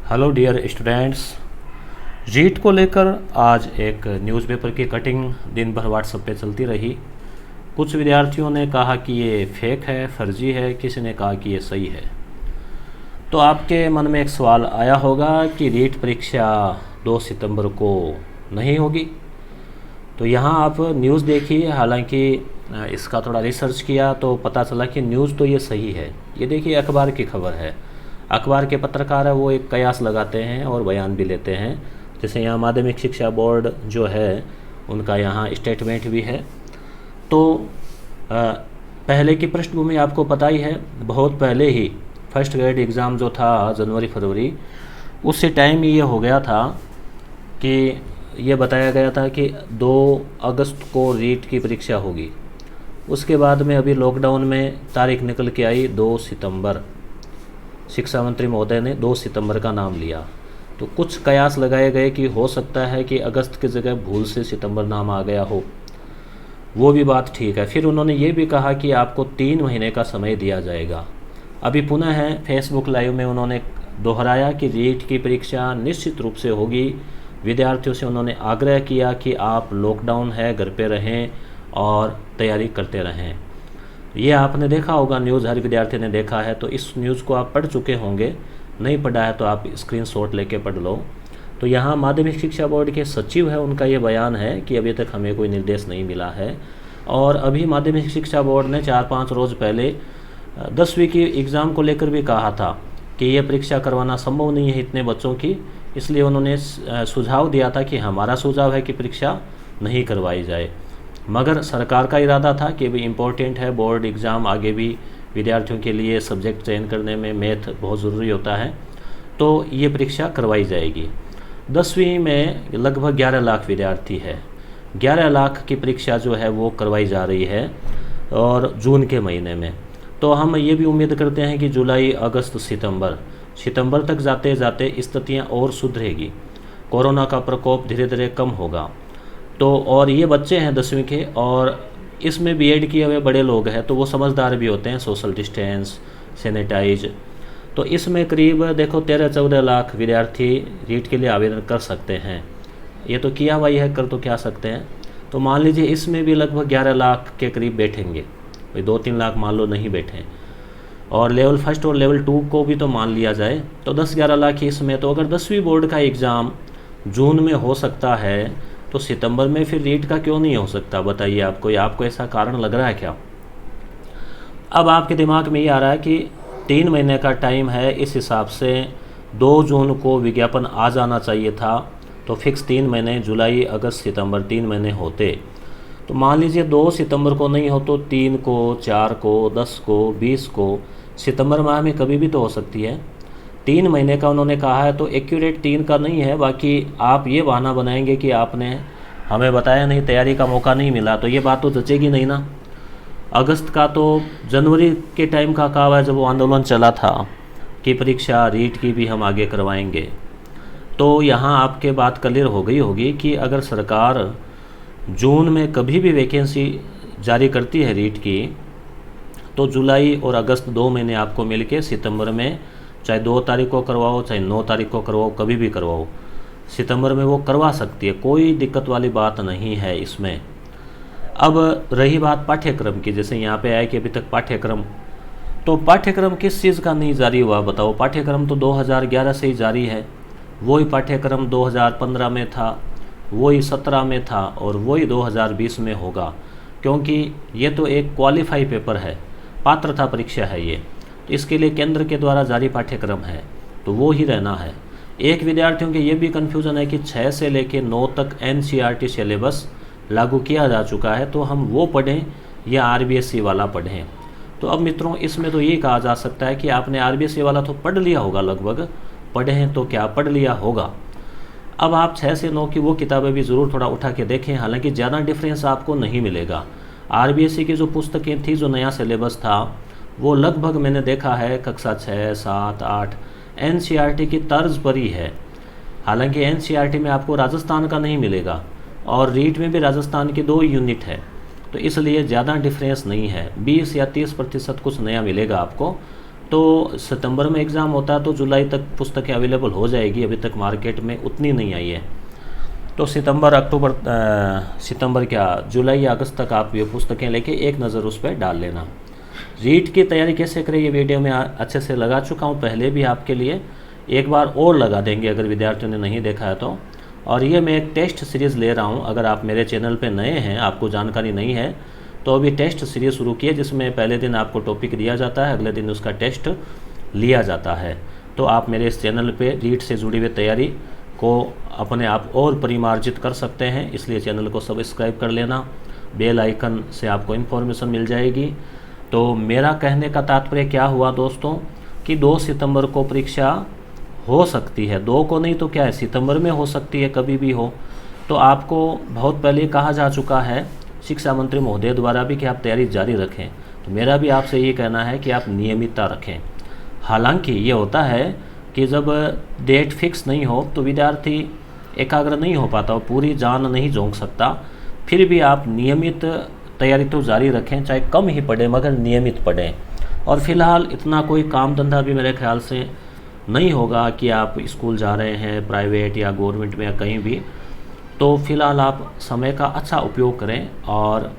Hello dear students. REET को लेकर आज एक न्यूज़पेपर की कटिंग दिन भर व्हाट्सएप पे चलती रही। कुछ विद्यार्थियों ने कहा कि ये फेक है, फर्जी है, किसी ने कहा कि ये सही है। तो आपके मन में एक सवाल आया होगा कि रीट परीक्षा 2 सितंबर को नहीं होगी। तो यहाँ आप न्यूज़ देखिए। हालांकि इसका थोड़ा रिसर्च किया तो पता चला कि न्यूज़ तो ये सही है। ये देखिए अखबार की खबर है। अखबार के पत्रकार है वो एक कयास लगाते हैं और बयान भी लेते हैं। जैसे यहाँ माध्यमिक शिक्षा बोर्ड जो है उनका यहाँ स्टेटमेंट भी है। तो पहले की पृष्ठभूमि आपको पता ही है। बहुत पहले ही फर्स्ट ग्रेड एग्ज़ाम जो था जनवरी फरवरी, उसी टाइम ये हो गया था कि ये बताया गया था कि 2 अगस्त को रीट की परीक्षा होगी। उसके बाद में अभी लॉकडाउन में तारीख निकल के आई 2 सितंबर। शिक्षा मंत्री महोदय ने 2 सितंबर का नाम लिया। तो कुछ कयास लगाए गए कि हो सकता है कि अगस्त की जगह भूल से सितंबर नाम आ गया हो। वो भी बात ठीक है। फिर उन्होंने ये भी कहा कि आपको 3 महीने का समय दिया जाएगा। अभी पुनः है फेसबुक लाइव में उन्होंने दोहराया कि रीट की परीक्षा निश्चित रूप से होगी। विद्यार्थियों से उन्होंने आग्रह किया कि आप लॉकडाउन है घर पे रहें और तैयारी करते रहें। ये आपने देखा होगा, न्यूज़ हर विद्यार्थी ने देखा है। तो इस न्यूज़ को आप पढ़ चुके होंगे, नहीं पढ़ा है तो आप स्क्रीनशॉट लेके पढ़ लो। तो यहाँ माध्यमिक शिक्षा बोर्ड के सचिव है, उनका ये बयान है कि अभी तक हमें कोई निर्देश नहीं मिला है। और अभी माध्यमिक शिक्षा बोर्ड ने 4-5 रोज़ पहले 10वीं की एग्ज़ाम को लेकर भी कहा था कि ये परीक्षा करवाना संभव नहीं है इतने बच्चों की। इसलिए उन्होंने सुझाव दिया था कि हमारा सुझाव है कि परीक्षा नहीं करवाई जाए। मगर सरकार का इरादा था कि भी इम्पोर्टेंट है बोर्ड एग्ज़ाम, आगे भी विद्यार्थियों के लिए सब्जेक्ट चयन करने में मैथ बहुत ज़रूरी होता है, तो ये परीक्षा करवाई जाएगी। 10वीं में लगभग 11 लाख विद्यार्थी है। 11 लाख की परीक्षा जो है वो करवाई जा रही है और जून के महीने में। तो हम ये भी उम्मीद करते हैं कि जुलाई, अगस्त, सितंबर तक जाते जाते स्थितियाँ और सुधरेगी, कोरोना का प्रकोप धीरे धीरे कम होगा। तो और ये बच्चे हैं 10वीं के, और इसमें बीएड किए हुए बड़े लोग हैं तो वो समझदार भी होते हैं, सोशल डिस्टेंस, सैनिटाइज। तो इसमें करीब देखो 13-14 लाख विद्यार्थी रीट के लिए आवेदन कर सकते हैं। ये तो किया हुआ ही है, कर तो क्या सकते हैं। तो मान लीजिए इसमें भी लगभग 11 लाख के करीब बैठेंगे, भाई 2-3 लाख मान लो नहीं बैठें। और लेवल 1 और लेवल 2 को भी तो मान लिया जाए तो 10-11 लाख ही इसमें। तो अगर 10वीं बोर्ड का एग्ज़ाम जून में हो सकता है तो सितंबर में फिर रीट का क्यों नहीं हो सकता, बताइए आपको ऐसा कारण लग रहा है क्या? अब आपके दिमाग में ये आ रहा है कि 3 महीने का टाइम है, इस हिसाब से 2 जून को विज्ञापन आ जाना चाहिए था। तो फिक्स 3 महीने, जुलाई, अगस्त, सितंबर 3 महीने होते। तो मान लीजिए 2 सितंबर को नहीं हो तो 3 को, 4 को, 10 को, 20 को, सितंबर माह में कभी भी तो हो सकती है। 3 महीने का उन्होंने कहा है तो एक्यूरेट 3 का नहीं है। बाकी आप ये बहाना बनाएंगे कि आपने हमें बताया नहीं, तैयारी का मौका नहीं मिला, तो ये बात तो जचेगी नहीं ना। अगस्त का तो जनवरी के टाइम का कहा हुआ है जब वो आंदोलन चला था कि परीक्षा रीट की भी हम आगे करवाएंगे। तो यहाँ आपके बात क्लियर हो गई होगी कि अगर सरकार जून में कभी भी वैकेंसी जारी करती है रीट की तो जुलाई और अगस्त 2 महीने आपको मिल के सितंबर में चाहे 2 तारीख को करवाओ चाहे 9 तारीख को करवाओ, कभी भी करवाओ, सितंबर में वो करवा सकती है। कोई दिक्कत वाली बात नहीं है इसमें। अब रही बात पाठ्यक्रम की, जैसे यहाँ पे आया कि अभी तक पाठ्यक्रम, तो पाठ्यक्रम किस चीज़ का नहीं जारी हुआ बताओ? पाठ्यक्रम तो 2011 से ही जारी है। वही पाठ्यक्रम 2015 में था, वही 17 में था और वही 2020 में होगा, क्योंकि ये तो एक क्वालिफाई पेपर है, पात्रता परीक्षा है ये। इसके लिए केंद्र के द्वारा जारी पाठ्यक्रम है तो वो ही रहना है। एक विद्यार्थियों के ये भी कन्फ्यूज़न है कि 6 से लेकर 9 तक एनसीईआरटी सिलेबस लागू किया जा चुका है, तो हम वो पढ़ें या आरबीएसई वाला पढ़ें। तो अब मित्रों इसमें तो ये कहा जा सकता है कि आपने आरबीएसई वाला तो पढ़ लिया होगा, लगभग पढ़े हैं तो क्या पढ़ लिया होगा। अब आप 6 से 9 की वो किताबें भी ज़रूर थोड़ा उठा के देखें, हालांकि ज़्यादा डिफरेंस आपको नहीं मिलेगा। आरबीएसई की जो पुस्तकें थी, जो नया सिलेबस था, वो लगभग मैंने देखा है कक्षा 6, 7, 8 एनसीईआरटी की तर्ज पर ही है। हालांकि एनसीईआरटी में आपको राजस्थान का नहीं मिलेगा और रीट में भी राजस्थान की 2 यूनिट है, तो इसलिए ज़्यादा डिफरेंस नहीं है। 20 या 30% कुछ नया मिलेगा आपको, तो सितंबर में एग्ज़ाम होता है तो जुलाई तक पुस्तकें अवेलेबल हो जाएगी, अभी तक मार्केट में उतनी नहीं आई है। तो सितंबर क्या, जुलाई या अगस्त तक आप ये पुस्तकें लेके एक नज़र उस पर डाल लेना। रीट की तैयारी कैसे करें ये वीडियो में अच्छे से लगा चुका हूँ पहले भी आपके लिए, एक बार और लगा देंगे अगर विद्यार्थियों ने नहीं देखा है तो। और ये मैं एक टेस्ट सीरीज़ ले रहा हूँ, अगर आप मेरे चैनल पे नए हैं, आपको जानकारी नहीं है तो अभी टेस्ट सीरीज़ शुरू की है, जिसमें पहले दिन आपको टॉपिक दिया जाता है, अगले दिन उसका टेस्ट लिया जाता है। तो आप मेरे इस चैनल पे रीट से जुड़ी हुई तैयारी को अपने आप और परिमार्जित कर सकते हैं, इसलिए चैनल को सब्सक्राइब कर लेना, बेल आइकन से आपको इन्फॉर्मेशन मिल जाएगी। तो मेरा कहने का तात्पर्य क्या हुआ दोस्तों कि 2 सितंबर को परीक्षा हो सकती है, 2 को नहीं तो क्या है, सितंबर में हो सकती है, कभी भी हो। तो आपको बहुत पहले कहा जा चुका है शिक्षा मंत्री महोदय द्वारा भी कि आप तैयारी जारी रखें। तो मेरा भी आपसे ये कहना है कि आप नियमितता रखें। हालांकि ये होता है कि जब डेट फिक्स नहीं हो तो विद्यार्थी एकाग्र नहीं हो पाता, पूरी जान नहीं झोंक सकता। फिर भी आप नियमित तैयारी तो जारी रखें, चाहे कम ही पढ़ें मगर नियमित पढ़ें। और फिलहाल इतना कोई काम धंधा भी मेरे ख्याल से नहीं होगा कि आप स्कूल जा रहे हैं प्राइवेट या गवर्नमेंट में या कहीं भी, तो फिलहाल आप समय का अच्छा उपयोग करें और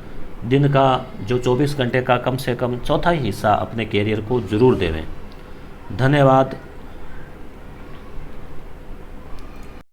दिन का जो 24 घंटे का कम से कम चौथाई हिस्सा अपने कैरियर को ज़रूर देवें। धन्यवाद।